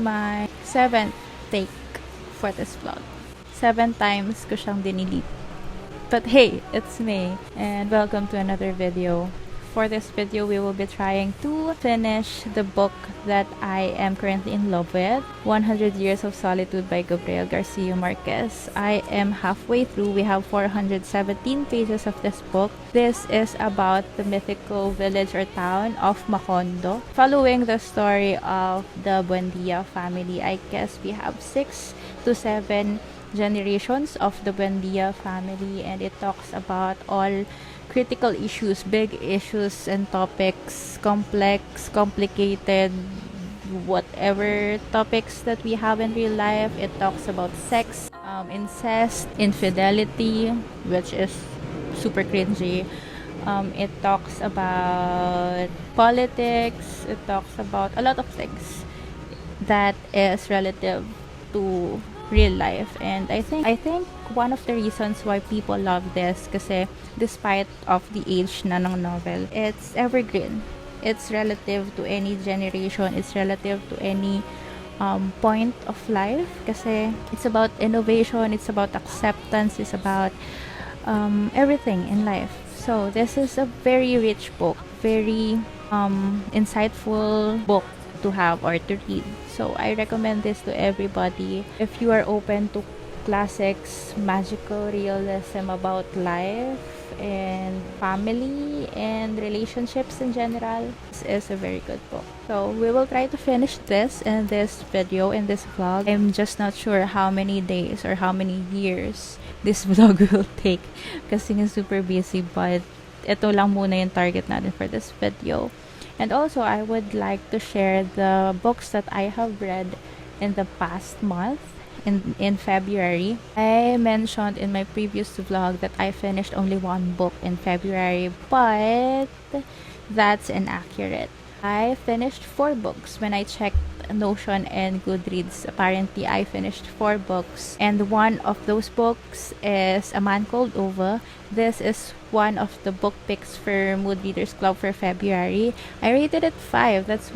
my 7th take for this vlog. 7 times ko siyang dinilit. But hey, it's me, and welcome to another video. For this video, we will be trying to finish the book that I am currently in love with, 100 Years of Solitude by Gabriel Garcia Marquez. I am halfway through. We have 417 pages of this book. This is about the mythical village or town of Macondo, following the story of the Buendia family. I guess we have 6 to 7 generations of the Buendia family, and it talks about all critical issues, big issues and topics, complex, complicated, whatever topics that we have in real life. It talks about sex, incest, infidelity, which is super cringy. It talks about politics. It talks about a lot of things that is relative to real life, and I think one of the reasons why people love this, kasi despite of the age na ng novel, it's evergreen. It's relative to any generation. It's relative to any point of life, kasi it's about innovation, it's about acceptance, it's about everything in life. So this is a very rich book, very insightful book to have or to read. So I recommend this to everybody. If you are open to classics, magical realism about life and family and relationships in general, this is a very good book. So we will try to finish this in this video, in this vlog. I'm just not sure how many days or how many years this vlog will take kasi nga super busy, but ito lang muna yung target natin for this video. And also, I would like to share the books that I have read in the past month, in February. I mentioned in my previous vlog that I finished only one book in February, but that's inaccurate. I finished 4 books when I checked Notion and Goodreads. Apparently, I finished 4 books, and one of those books is A Man Called Ova. This is one of the book picks for Mood Readers Club for February. I rated it 5. That's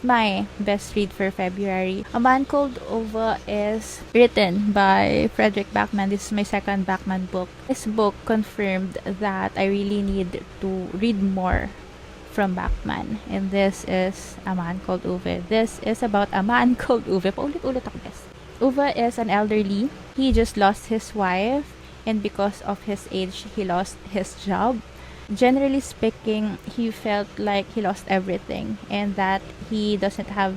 my best read for February. A Man Called Ova is written by Frederick Backman. This is my second Backman book. This book confirmed that I really need to read more from Backman, and this is A Man Called Uwe. This is about a man called Uwe. Paulit-ulit ako, guys. Uwe is an elderly. He just lost his wife, and because of his age, he lost his job. Generally speaking, he felt like he lost everything and that he doesn't have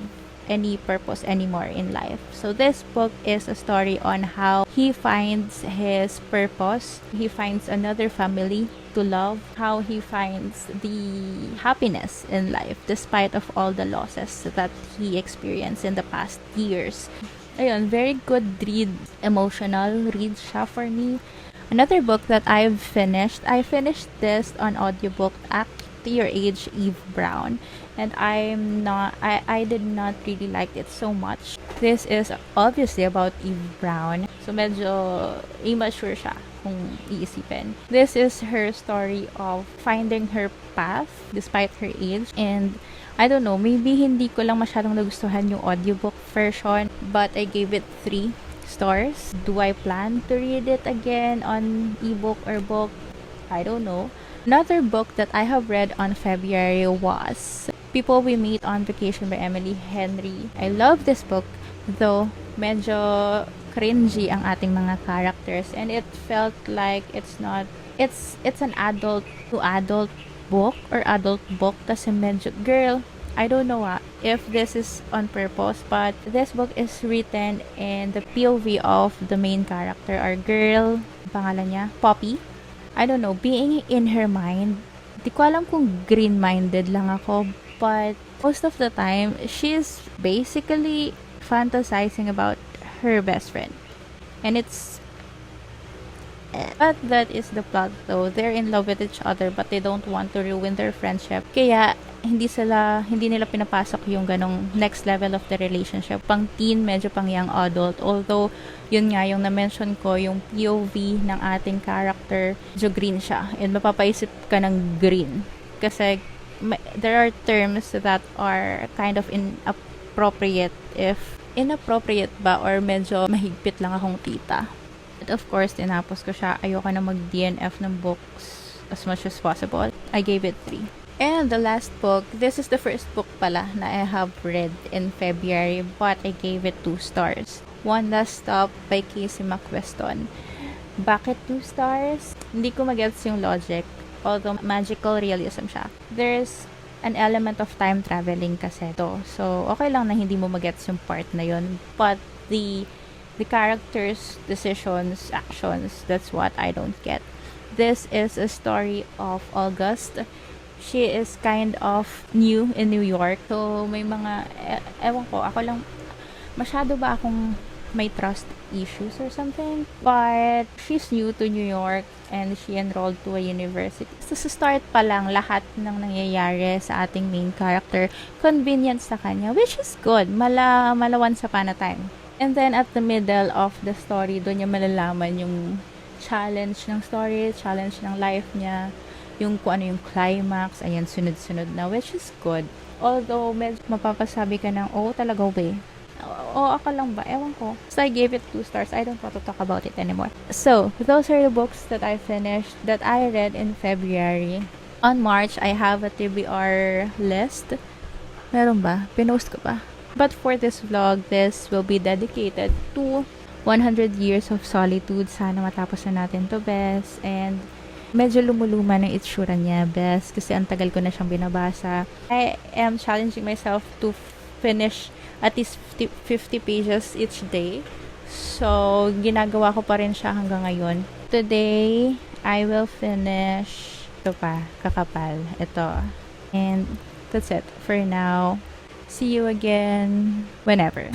any purpose anymore in life. So this book is a story on how he finds his purpose, he finds another family to love, how he finds the happiness in life despite of all the losses that he experienced in the past years. Ayun, very good read, emotional read siya for me. Another book that I finished this on audiobook, Act Your Age, Eve Brown, and I did not really like it so much. This is obviously about Eve Brown, so medyo immature siya kung iisipin. This is her story of finding her path despite her age, and I don't know, maybe hindi ko lang masyadong nagustuhan yung audiobook version, but I gave it 3 stars. Do I plan to read it again on ebook or book? I don't know. Another book that I have read on February was People We Meet on Vacation by Emily Henry. I love this book, though medyo cringy ang ating mga characters, and it felt like it's an adult to adult book or adult book kasi medyo, girl, I don't know if this is on purpose, but this book is written in the POV of the main character, our girl, pangalan niya, Poppy. I don't know, being in her mind, di ko alam kung green-minded lang ako, but most of the time, she's basically fantasizing about her best friend. And but that is the plot though. They're in love with each other, but they don't want to ruin their friendship. Kaya, hindi nila pinapasok yung ganong next level of the relationship. Pang teen, medyo pang young adult. Although, yun nga, yung na-mention ko, yung POV ng ating character, medyo green siya. And mapapaisip ka ng green. Kasi, there are terms that are kind of inappropriate appropriate if inappropriate ba or medyo mahigpit lang akong tita. But of course, tinapos ko siya. Ayoko na mag-DNF ng books as much as possible. I gave it 3. And the last book, this is the first book pala na I have read in February, but I gave it 2 stars. One Last Stop by Casey McQuiston. Bakit 2 stars? Hindi ko magets yung logic, although magical realism siya. There's an element of time traveling kasi to. So, okay lang na hindi mo magets yung part na yun. But the characters' decisions, actions, that's what I don't get. This is a story of August. She is kind of new in New York. So, may mga, ewan ko, ako lang, masyado ba akong may trust issues or something? But, she's new to New York and she enrolled to a university. So, sa start pa lang, lahat ng nangyayari sa ating main character, convenient sa kanya, which is good. Mala once upon a time. And then, at the middle of the story, doon niya malalaman yung challenge ng story, challenge ng life niya, yung kung ano yung climax, ayan, sunod-sunod na, which is good. Although, medyo mapapasabi ka ng, oh, talaga ba? O, ako lang ba? Ewan ko. So, I gave it 2 stars. I don't want to talk about it anymore. So, those are the books that I finished, that I read in February. On March, I have a TBR list. Meron ba? Pinost ko ba? But for this vlog, this will be dedicated to 100 Years of Solitude. Sana matapos na natin to, bes. And medyo lumuluma ng itsura niya, bes. Kasi ang tagal ko na siyang binabasa. I am challenging myself to finish at least 50 pages each day. So, ginagawa ko pa rin siya hanggang ngayon. Today, I will finish ito pa, kakapal. Ito. And that's it for now. See you again whenever.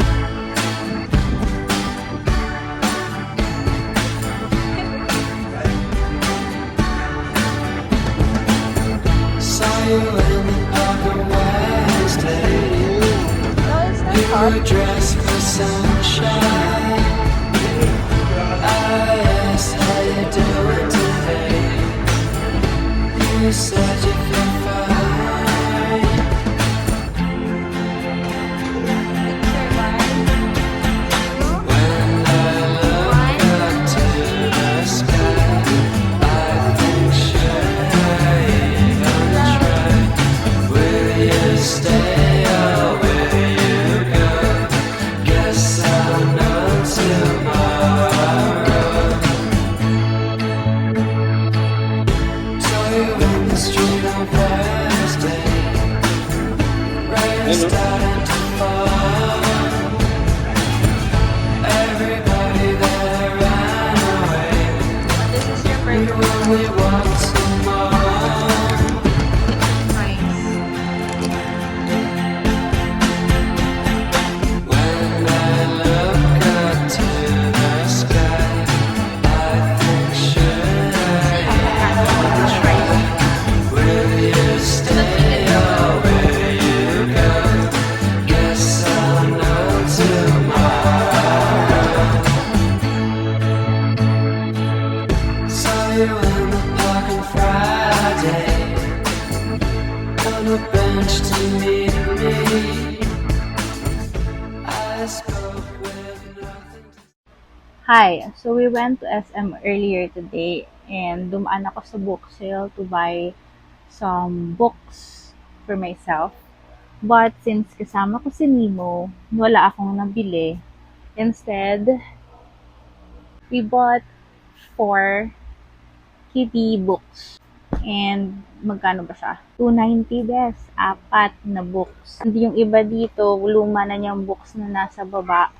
Saw you in the upper Wednesday. You were dressed for sunshine. I asked how you doing today. You said you feel fine. Hi, so we went to SM earlier today and dumaan ako sa book sale to buy some books for myself. But since kasama ko si Nemo, wala akong nabili. Instead, we bought 4 kitty books. And magkano ba siya? 290 des, 4 na books. Hindi yung iba dito, luma na niyang books na nasa baba.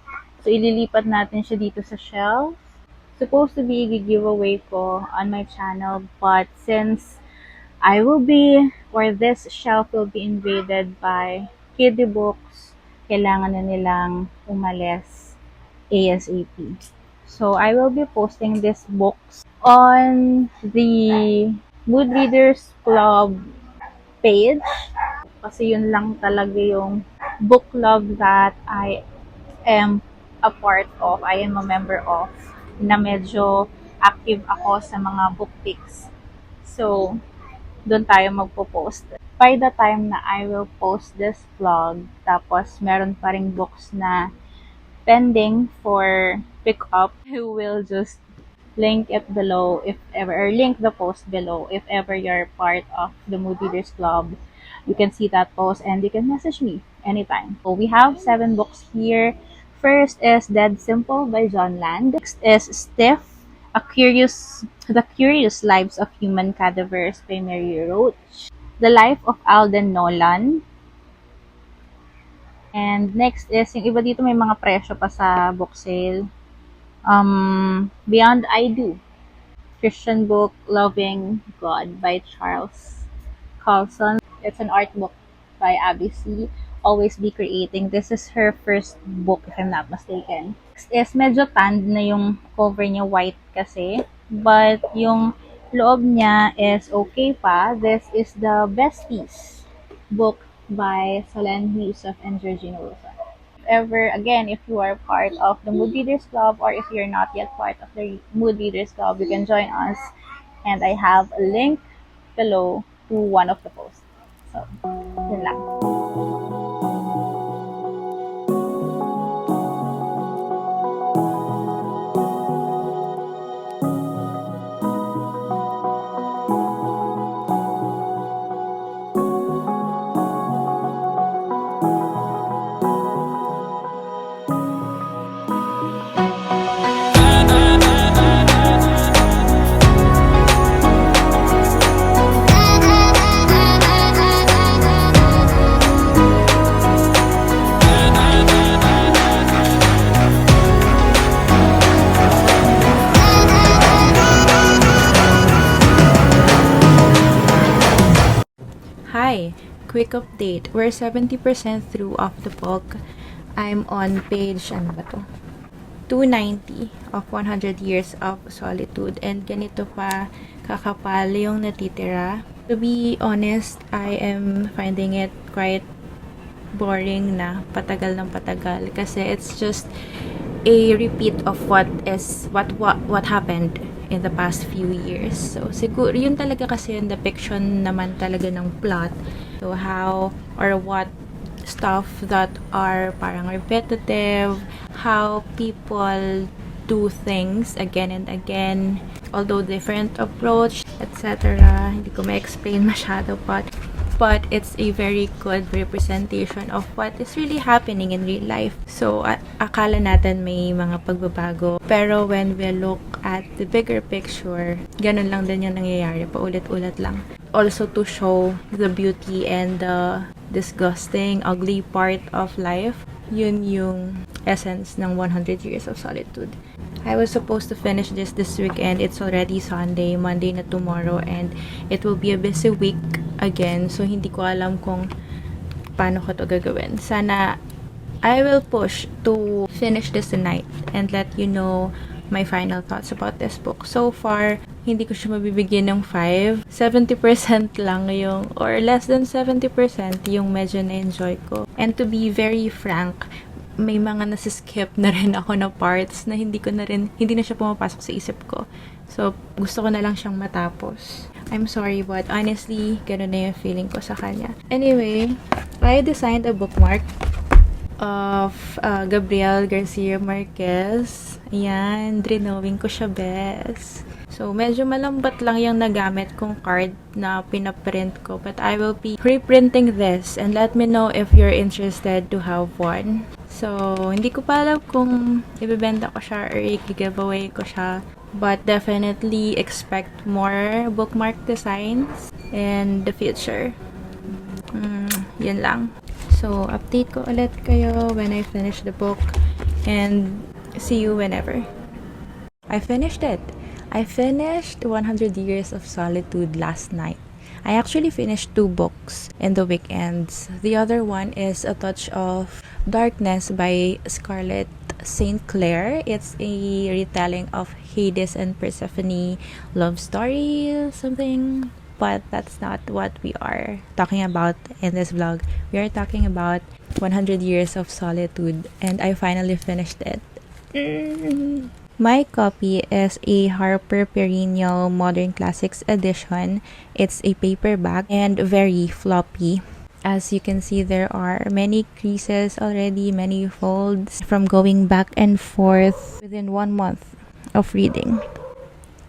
So, ililipat natin siya dito sa shelf. Supposed to be a giveaway ko on my channel, but since I will be, or this shelf will be invaded by kiddie books, kailangan na nilang umalis ASAP. So, I will be posting these books on the Mood Readers Club page. Kasi yun lang talaga yung book club that I am a part of, I am a member of, na medyo active ako sa mga book picks. So, doon tayo magpo-post. By the time na I will post this vlog, tapos meron pa ring books na pending for pick up, I will just link it below if ever, or link the post below if ever you're part of the Mood Readers Club. You can see that post and you can message me anytime. So we have 7 books here. First is Dead Simple by John Land. Next is Stiff, The Curious Lives of Human Cadavers by Mary Roach. The Life of Alden Nolan. And next is, yung iba dito may mga presyo pa sa book sale. Beyond I Do, Christian book, Loving God by Charles Colson. It's an art book by Abby C. Always Be Creating. This is her first book, if I'm not mistaken. Next is medyo tanned na yung cover niya, white kasi. But yung loob niya is okay pa. This is the Besties book by Solenn Yusuf and Georgina Wilson. If you are part of the Mood Readers Club, or if you're not yet part of the Mood Readers Club, you can join us. And I have a link below to one of the posts. So, yun lang. Hi! Quick update. We're 70% through of the book. I'm on page, 290 of 100 Years of Solitude. And ganito pa kakapal yung natitira. To be honest, I am finding it quite boring na patagal ng patagal. Kasi it's just a repeat of what happened in the past few years. So, siguro, yun talaga kasi yung depiction naman talaga ng plot. So, how or what stuff that are parang repetitive, how people do things again and again, although different approach, etc. Hindi ko ma-explain masyado, but it's a very good representation of what is really happening in real life. So, akala natin may mga pagbabago. Pero when we look at the bigger picture, ganun lang din yung nangyayari. Paulit-ulit lang. Also to show the beauty and the disgusting, ugly part of life. Yun yung essence ng 100 Years of Solitude. I was supposed to finish this weekend. It's already Sunday, Monday na tomorrow, and it will be a busy week again. So, hindi ko alam kung paano ko to gagawin. Sana I will push to finish this tonight and let you know my final thoughts about this book. So far, hindi ko siya mabibigyan ng 5. 70% lang yung, or less than 70% yung medyo na-enjoy ko. And to be very frank, may mga nasiskip na rin ako na parts na hindi na siya pumapasok sa isip ko. So, gusto ko na lang siyang matapos. I'm sorry, but honestly, ganun na yung feeling ko sa kanya. Anyway, I designed a bookmark of Gabriel Garcia Marquez. Ayan, drawing ko siya, bes. So, medyo malambot lang yung nagamit kong card na pinaprint ko. But I will be reprinting this and let me know if you're interested to have one. So, hindi ko pa alam kung ibebenta ko siya or i-giveaway ko siya. But definitely expect more bookmark designs in the future. Yun lang. So, update ko ulit kayo when I finish the book. And see you whenever. I finished it. I finished 100 Years of Solitude last night. I actually finished 2 books in the weekends. The other one is A Touch of Darkness by Scarlett St. Clair. It's a retelling of Hades and Persephone love story, something. But that's not what we are talking about in this vlog. We are talking about 100 Years of Solitude, and I finally finished it. My copy is a Harper Perennial Modern Classics edition. It's a paperback and very floppy. As you can see, there are many creases already, many folds from going back and forth within 1 month of reading.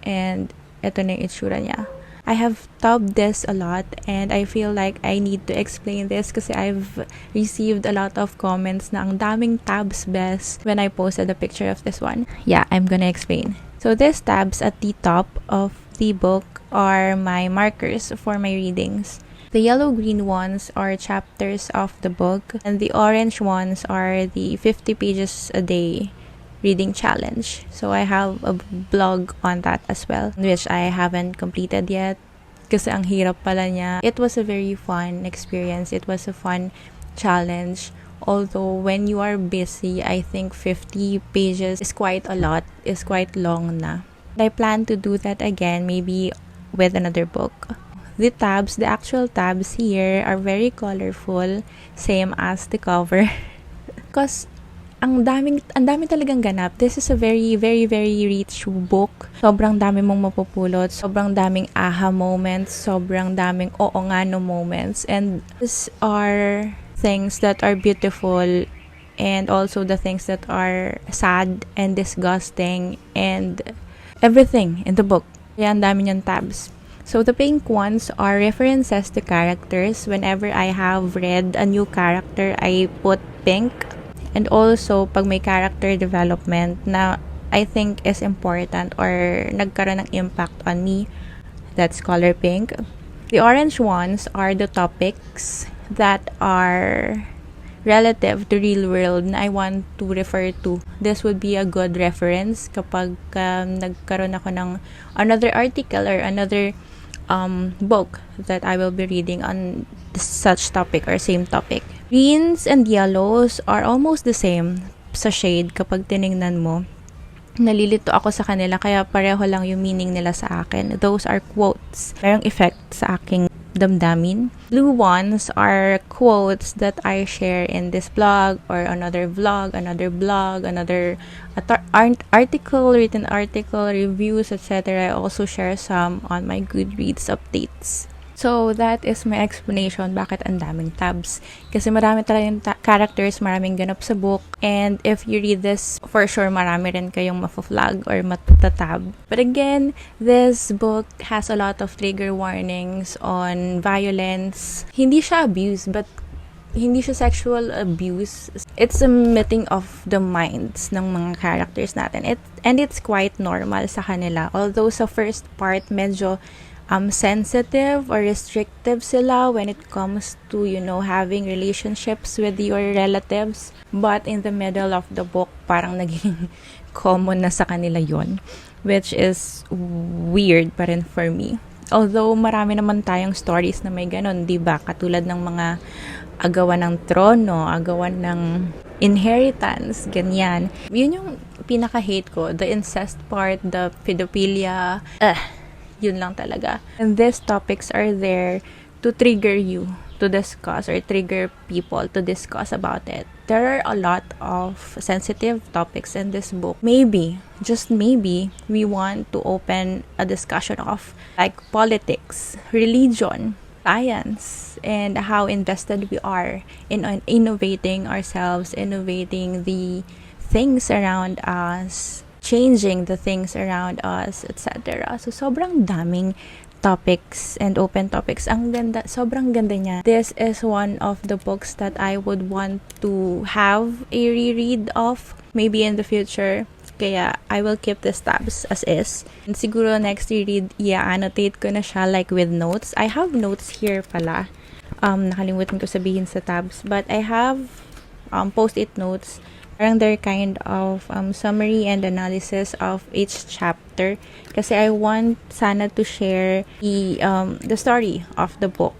And ito na yung itsura niya. I have tabbed this a lot and I feel like I need to explain this kasi I've received a lot of comments na ang daming tabs best when I posted a picture of this one. Yeah, I'm gonna explain. So these tabs at the top of the book are my markers for my readings. The yellow-green ones are chapters of the book and the orange ones are the 50 pages a day reading challenge. So I have a blog on that as well, which I haven't completed yet kasi ang hirap pala niya. It was a very fun experience. It was a fun challenge. Although when you are busy, I think 50 pages is quite a lot, is quite long na. I plan to do that again, maybe with another book. The tabs, the actual tabs here are very colorful, same as the cover. Because ang dami talagang ganap. This is a very, very, very rich book. Sobrang dami mong mapupulot. Sobrang daming aha moments. Sobrang daming oo nga no moments. And these are things that are beautiful and also the things that are sad and disgusting and everything in the book. Kaya ang dami niyang tabs. So the pink ones are references to characters. Whenever I have read a new character, I put pink. And also, pag may character development na I think is important or nagkaroon ng impact on me, that's color pink. The orange ones are the topics that are relative to real world na I want to refer to. This would be a good reference kapag nagkaroon ako ng another article or another book that I will be reading on such topic or same topic. Greens and yellows are almost the same sa shade kapag tiningnan mo. Nalilito ako sa kanila kaya pareho lang yung meaning nila sa akin. Those are quotes. Merong effect sa aking damdamin. Blue ones are quotes that I share in this blog or another vlog, another blog, another article, written article, reviews, etc. I also share some on my Goodreads updates. So, that is my explanation bakit ang daming tabs. Kasi marami talagang characters, maraming ganap sa book. And if you read this, for sure, marami rin kayong mafaflag or matatab. But again, this book has a lot of trigger warnings on violence. Hindi siya abuse, but hindi siya sexual abuse. It's a meeting of the minds ng mga characters natin. And it's quite normal sa kanila. Although sa first part, medyo sensitive or restrictive sila when it comes to, having relationships with your relatives. But in the middle of the book, parang naging common na sa kanila yon, which is weird pa rin for me. Although marami naman tayong stories na may ganon, diba? Katulad ng mga agawan ng trono, agawan ng inheritance, ganyan. Yun yung pinaka-hate ko. The incest part, the pedophilia, yun lang talaga. And these topics are there to trigger you to discuss or trigger people to discuss about it. There are a lot of sensitive topics in this book. Maybe, just maybe, we want to open a discussion of like politics, religion, science, and how invested we are in innovating ourselves, innovating the things around us, changing the things around us, etc. So, sobrang daming topics and open topics. Ang ganda, sobrang ganda niya. This is one of the books that I would want to have a reread of, maybe in the future. Kaya, I will keep this tabs as is. And siguro next reread, annotate ko na siya like with notes. I have notes here pala. Nakalimutan ko sabihin sa tabs. But I have post-it notes. Parang they're kind of summary and analysis of each chapter. Kasi I want sana to share the story of the book.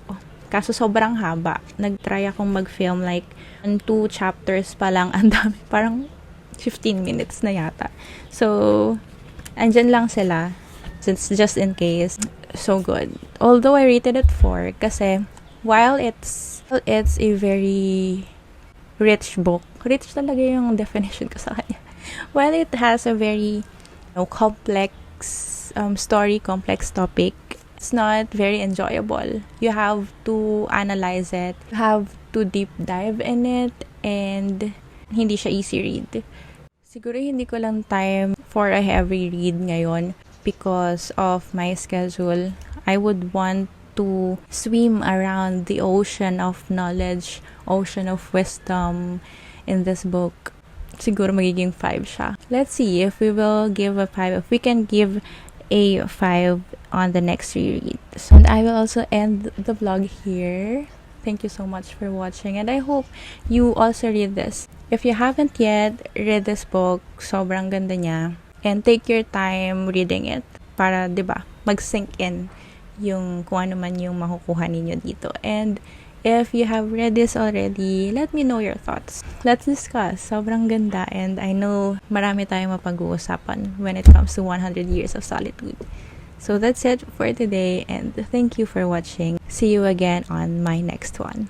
Kaso sobrang haba. Nag-try akong mag-film like 2 chapters pa lang. Ang dami. Parang 15 minutes na yata. So, andyan lang sila. Since just in case. So good. Although I rated it 4 kasi while it's a very rich book. Rich talaga yung definition ko sa kanya. While it has a very complex story, complex topic. It's not very enjoyable. You have to analyze it. You have to deep dive in it, and hindi siya easy read. Siguro hindi ko lang time for a heavy read ngayon because of my schedule. I would want to swim around the ocean of knowledge, ocean of wisdom in this book. Siguro magiging 5 siya. Let's see if we will give a 5, if we can give a 5 on the next reread. So, and I will also end the vlog here. Thank you so much for watching, and I hope you also read this. If you haven't yet read this book, sobrang ganda niya. And take your time reading it para, 'di ba, mag-sink in yung kung ano man yung makukuha ninyo dito. And if you have read this already, let me know your thoughts. Let's discuss. Sobrang ganda, and I know marami tayong mapag-uusapan when it comes to 100 Years of Solitude. So that's it for today, and thank you for watching. See you again on my next one.